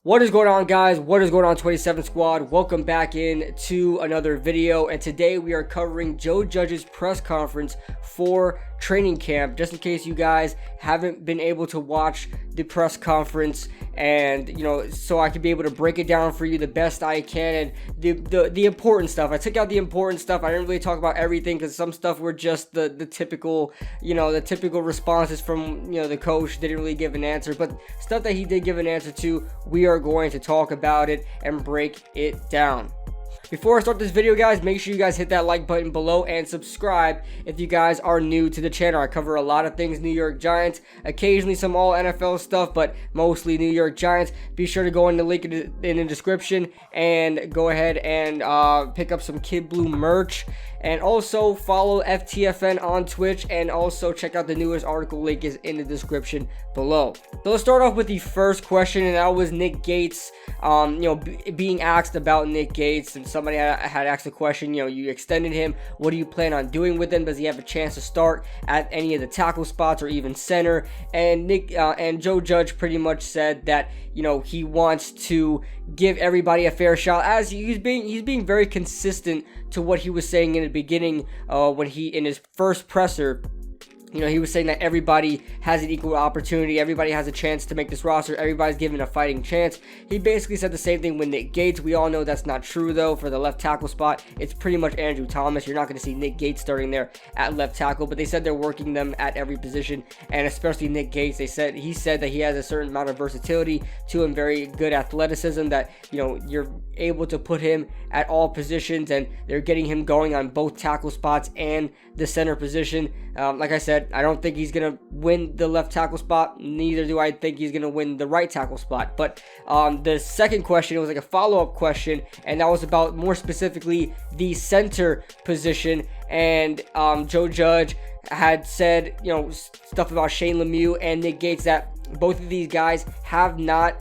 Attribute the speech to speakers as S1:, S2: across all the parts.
S1: What is going on, guys? What is going on, 27 Squad? Welcome back in to another video, and today we are covering Joe Judge's press conference for training camp, just in case you guys haven't been able to watch the press conference, and so I could be able to break it down for you the best I can, and the important stuff. I took out the important stuff. I didn't really talk about everything because some stuff were just the typical, the typical responses from the coach. Didn't really give an answer, but stuff that he did give an answer to, we are going to talk about it and break it down. Before I start this video, guys, make sure you guys hit that like button below and subscribe if you guys are new to the channel. I cover a lot of things New York Giants, occasionally some all NFL stuff, but mostly New York Giants. Be sure to go in the link in the description and go ahead and pick up some Kid Blue merch. And also follow FTFN on Twitch, and also check out the newest article. Link is in the description below. So let's start off with the first question, and that was Nick Gates. Being asked about Nick Gates, and somebody had asked a question. You extended him. What do you plan on doing with him? Does he have a chance to start at any of the tackle spots or even center? And Joe Judge pretty much said that he wants to give everybody a fair shot, as he's being very consistent to what he was saying in the beginning when he, in his first presser, he was saying that everybody has an equal opportunity, everybody has a chance to make this roster, everybody's given a fighting chance. He basically said the same thing with Nick Gates. We all know that's not true, though. For the left tackle spot, it's pretty much Andrew Thomas. You're not going to see Nick Gates starting there at left tackle, but they said they're working them at every position, and especially Nick Gates. He said that he has a certain amount of versatility to him, very good athleticism, that you're able to put him at all positions, and they're getting him going on both tackle spots and the center position. Like I said, I don't think he's going to win the left tackle spot. Neither do I think he's going to win the right tackle spot. But the second question, it was like a follow-up question, and that was about, more specifically, the center position. And Joe Judge had said, stuff about Shane Lemieux and Nick Gates, that both of these guys have not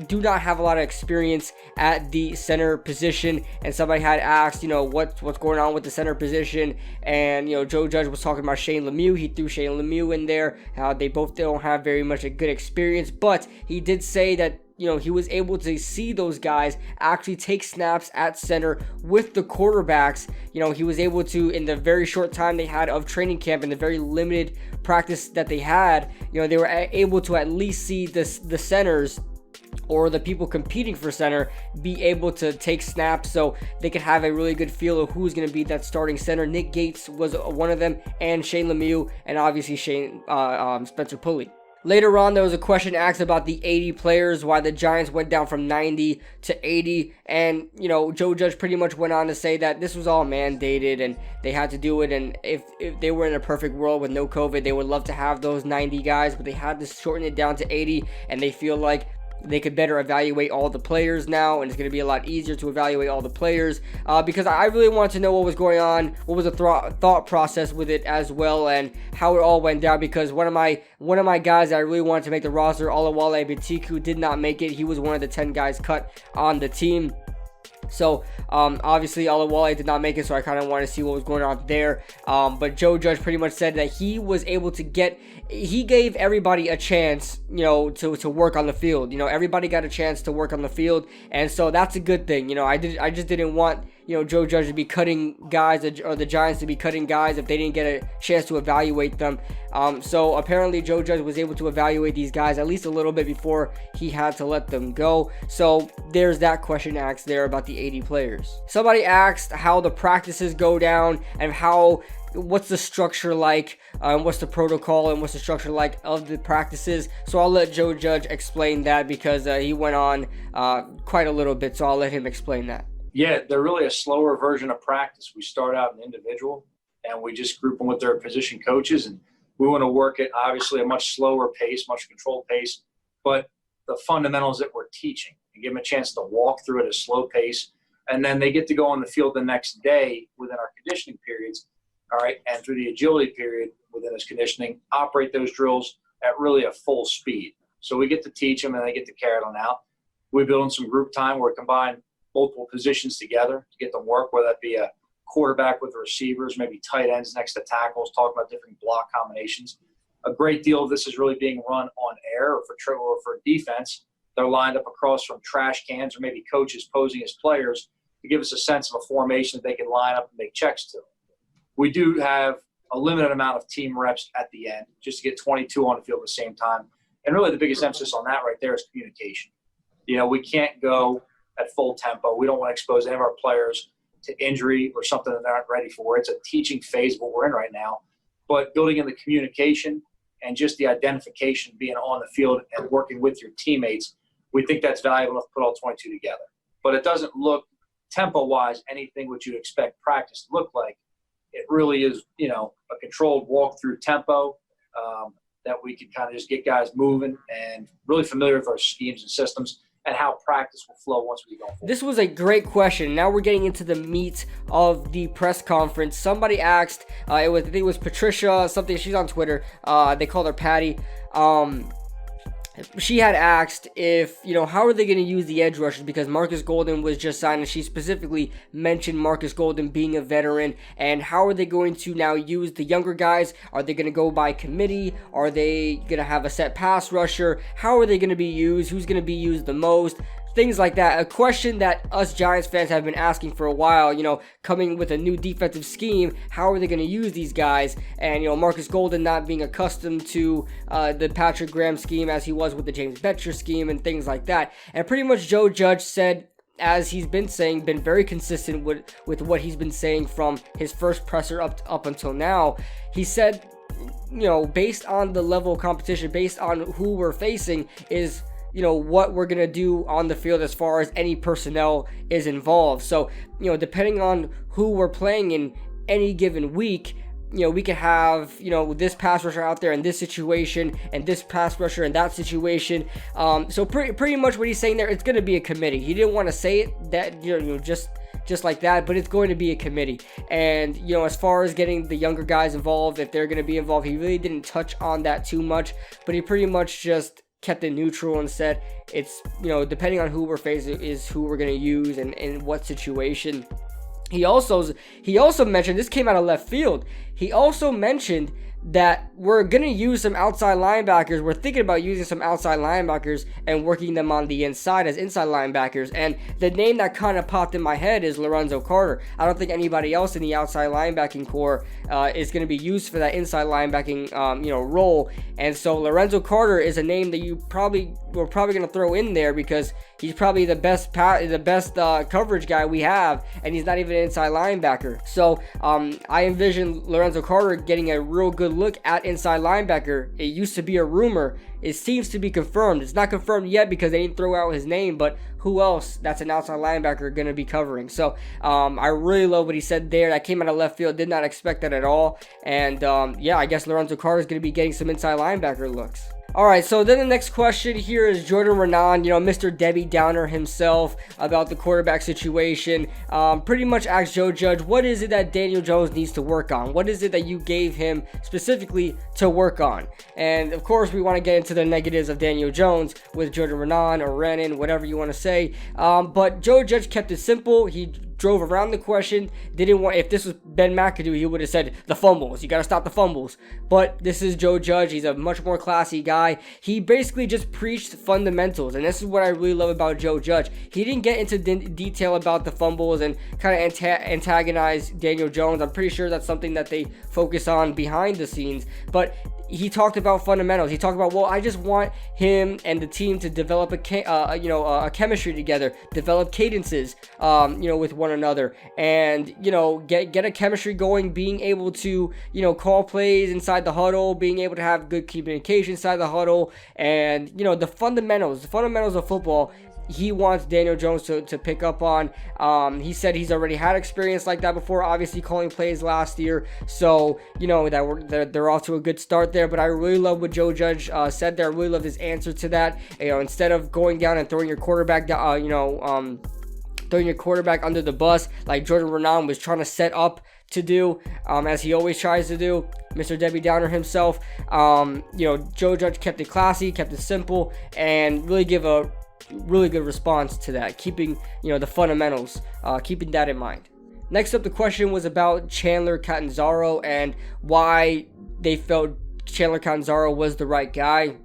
S1: do not have a lot of experience at the center position. And somebody had asked, what's going on with the center position, and Joe Judge was talking about Shane Lemieux. He threw Shane Lemieux in there. They both don't have very much a good experience, but he did say that he was able to see those guys actually take snaps at center with the quarterbacks. He was able to, in the very short time they had of training camp and the very limited practice that they had, they were able to at least see the centers, or the people competing for center, be able to take snaps, so they could have a really good feel of who's going to be that starting center. Nick Gates was one of them, and Shane Lemieux, and obviously Spencer Pulley. Later on, there was a question asked about the 80 players, why the Giants went down from 90 to 80, and Joe Judge pretty much went on to say that this was all mandated and they had to do it, and if they were in a perfect world with no COVID, they would love to have those 90 guys, but they had to shorten it down to 80, and they feel like they could better evaluate all the players now, and it's going to be a lot easier to evaluate all the players, because I really wanted to know what was going on, what was the thought process with it as well, and how it all went down, because one of my guys that I really wanted to make the roster, Olawale Betiku, did not make it. He was one of the 10 guys cut on the team. So, obviously, Olawale did not make it, so I kind of wanted to see what was going on there. But Joe Judge pretty much said that he was able to he gave everybody a chance, to work on the field. Everybody got a chance to work on the field, and so that's a good thing. I just didn't want, Joe Judge to be cutting guys, or the Giants to be cutting guys if they didn't get a chance to evaluate them. So apparently Joe Judge was able to evaluate these guys at least a little bit before he had to let them go. So there's that question asked there about the 80 players. Somebody asked how the practices go down, and what's the structure like, what's the protocol, and what's the structure like of the practices. So I'll let Joe Judge explain that, because he went on quite a little bit, so I'll let him explain that.
S2: Yeah, they're really a slower version of practice. We start out an individual, and we just group them with their position coaches, and we want to work at obviously a much slower pace, much controlled pace, but the fundamentals that we're teaching, and give them a chance to walk through at a slow pace, and then they get to go on the field the next day within our conditioning periods, all right, and through the agility period within this conditioning, operate those drills at really a full speed. So we get to teach them, and they get to carry it on out. We build in some group time where we combine multiple positions together to get them work, whether that be a quarterback with receivers, maybe tight ends next to tackles, talking about different block combinations. A great deal of this is really being run on air, or for defense. They're lined up across from trash cans or maybe coaches posing as players to give us a sense of a formation that they can line up and make checks to. We do have a limited amount of team reps at the end just to get 22 on the field at the same time. And really the biggest emphasis on that right there is communication. We can't go at full tempo. We don't want to expose any of our players to injury or something that they're not ready for. It's a teaching phase of what we're in right now. But building in the communication and just the identification, being on the field and working with your teammates, we think that's valuable enough to put all 22 together. But it doesn't look tempo-wise anything what you'd expect practice to look like. It really is, a controlled walk-through tempo that we can kind of just get guys moving and really familiar with our schemes and systems and how practice will flow once we go forward.
S1: This was a great question. Now we're getting into the meat of the press conference. Somebody asked, I think it was Patricia, something, she's on Twitter. They called her Patty. She had asked if, how are they going to use the edge rushers, because Markus Golden was just signed, and she specifically mentioned Markus Golden being a veteran, and how are they going to now use the younger guys? Are they going to go by committee? Are they going to have a set pass rusher? How are they going to be used? Who's going to be used the most? Things like that. A question that us Giants fans have been asking for a while, coming with a new defensive scheme, how are they going to use these guys? And, Markus Golden not being accustomed to the Patrick Graham scheme as he was with the James Betcher scheme and things like that. And pretty much Joe Judge said, as he's been saying, been very consistent with what he's been saying from his first presser up until now. He said, based on the level of competition, based on who we're facing, is what we're going to do on the field as far as any personnel is involved. So, depending on who we're playing in any given week, we could have, this pass rusher out there in this situation and this pass rusher in that situation. So pretty much what he's saying there, it's going to be a committee. He didn't want to say it that, just like that, but it's going to be a committee. And, as far as getting the younger guys involved, if they're going to be involved, he really didn't touch on that too much, but he pretty much just kept it neutral and said it's, depending on who we're facing is who we're going to use and in what situation. He also mentioned, this came out of left field, he also mentioned that we're going to use some outside linebackers. We're thinking about using some outside linebackers and working them on the inside as inside linebackers. And the name that kind of popped in my head is Lorenzo Carter. I don't think anybody else in the outside linebacking core is going to be used for that inside linebacking role. And so Lorenzo Carter is a name that we're probably going to throw in there because he's probably the best coverage guy we have, and he's not even an inside linebacker. So I envision Lorenzo Carter getting a real good look at inside linebacker. It used to be a rumor. It seems to be confirmed. It's not confirmed yet because they didn't throw out his name, but who else that's an outside linebacker going to be covering? So I really love what he said there. That came out of left field. Did not expect that at all. And I guess Lorenzo Carter is going to be getting some inside linebacker looks. All right, so then the next question here is Jordan Renan, Mr. Debbie Downer himself, about the quarterback situation. Pretty much asked Joe Judge, what is it that Daniel Jones needs to work on? What is it that you gave him specifically to work on? And of course, we want to get into the negatives of Daniel Jones with Jordan Renan or Renan, whatever you want to say. But Joe Judge kept it simple. He drove around the question. If this was Ben McAdoo, he would have said the fumbles. You got to stop the fumbles. But this is Joe Judge. He's a much more classy guy. He basically just preached fundamentals, and this is what I really love about Joe Judge. He didn't get into detail about the fumbles and kind of antagonize Daniel Jones. I'm pretty sure that's something that they focus on behind the scenes, but he talked about fundamentals. He talked about, I just want him and the team to develop a chemistry together, develop cadences, with one another, and get a chemistry going. Being able to, call plays inside the huddle, being able to have good communication inside the huddle, and the fundamentals of football. He wants Daniel Jones to pick up on. He said he's already had experience like that before, obviously calling plays last year. So, that they're off to a good start there. But I really love what Joe Judge said there. I really love his answer to that. Instead of going down and throwing your quarterback down, throwing your quarterback under the bus like Jordan Renan was trying to set up to do, as he always tries to do, Mr. Debbie Downer himself. Joe Judge kept it classy, kept it simple, and really give a really good response to that, keeping the fundamentals, keeping that in mind. Next up, the question was about Chandler Catanzaro and why they felt Chandler Catanzaro was the right guy.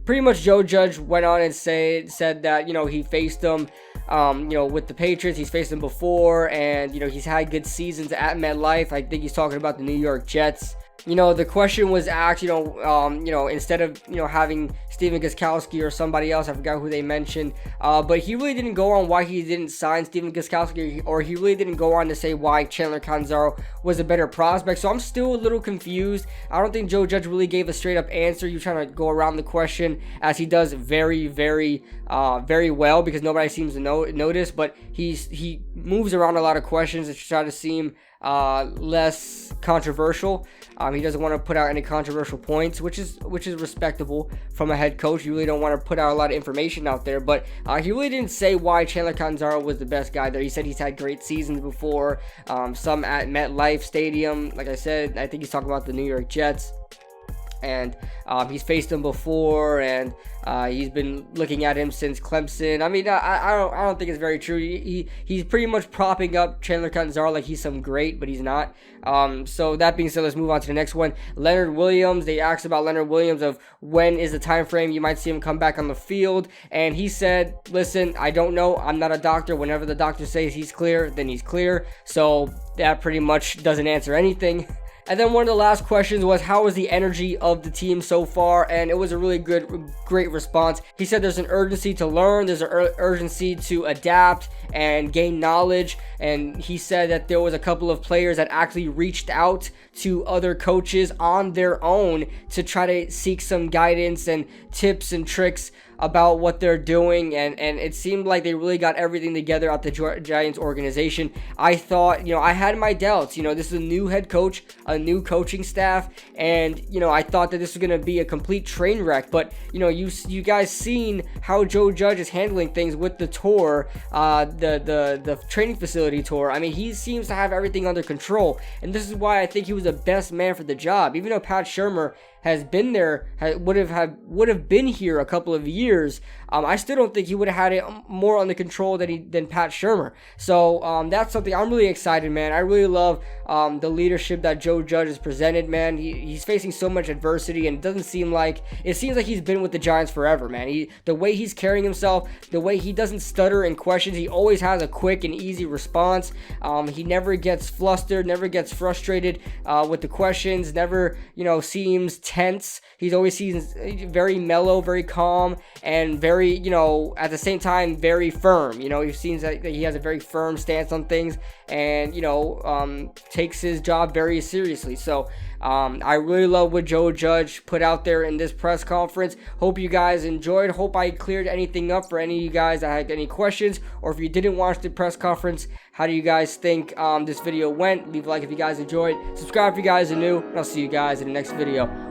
S1: pretty much Joe Judge went on and said that, you know, he faced him, you know, with the Patriots. He's faced them before, and, you know, he's had good seasons at MetLife. I think he's talking about the New York Jets. You know, the question was asked, you know, instead of, you know, having Stephen Gostkowski or somebody else, I forgot who they mentioned, but he really didn't go on why he didn't sign Stephen Gostkowski, or he really didn't go on to say why Chandler Catanzaro was a better prospect. So I'm still a little confused. I don't think Joe Judge really gave a straight up answer. You're trying to go around the question, as he does very, very well, because nobody seems to notice, but he moves around a lot of questions to try to seem less controversial. He doesn't want to put out any controversial points, which is respectable from a head coach. You really don't want to put out a lot of information out there, but he really didn't say why Chandler Catanzaro was the best guy there. He said he's had great seasons before, some at MetLife Stadium. Like I said, I think he's talking about the New York Jets, and he's faced them before, and he's been looking at him since Clemson. I mean, I don't think it's very true. He's pretty much propping up Chandler Catanzaro like he's some great, but he's not. So that being said, let's move on to the next one. Leonard Williams. They asked about Leonard Williams of when is the time frame you might see him come back on the field, and he said, "Listen, I don't know. I'm not a doctor. Whenever the doctor says he's clear, then he's clear." So that pretty much doesn't answer anything. And then one of the last questions was, how was the energy of the team so far? And it was a really great response. He said there's an urgency to learn, there's an urgency to adapt and gain knowledge. And he said that there was a couple of players that actually reached out to other coaches on their own to try to seek some guidance and tips and tricks about what they're doing, and it seemed like they really got everything together at the Giants organization. I thought, you know, I had my doubts. You know, this is a new head coach, a new coaching staff, and, you know, I thought that this was going to be a complete train wreck. But, you know, you guys seen how Joe Judge is handling things with the tour, the training facility tour. I mean, he seems to have everything under control, and this is why I think he was the best man for the job. Even though Pat Shurmur has been there, would have been here a couple of years, I still don't think he would have had it more under control than Pat Shurmur. So that's something I'm really excited, man. I really love the leadership that Joe Judge has presented, man. He's facing so much adversity, and it seems like he's been with the Giants forever, man. The way he's carrying himself, the way he doesn't stutter in questions, he always has a quick and easy response. He never gets flustered, never gets frustrated with the questions, never, you know, seems tense. He's always seems very mellow, very calm, and very, you know, at the same time, very firm. You know, he seems that he has a very firm stance on things, and, you know, takes his job very seriously. So I really love what Joe Judge put out there in this press conference. Hope you guys enjoyed. Hope I cleared anything up for any of you guys that had any questions, or if you didn't watch the press conference, how do you guys think this video went? Leave a like if you guys enjoyed. Subscribe if you guys are new, and I'll see you guys in the next video.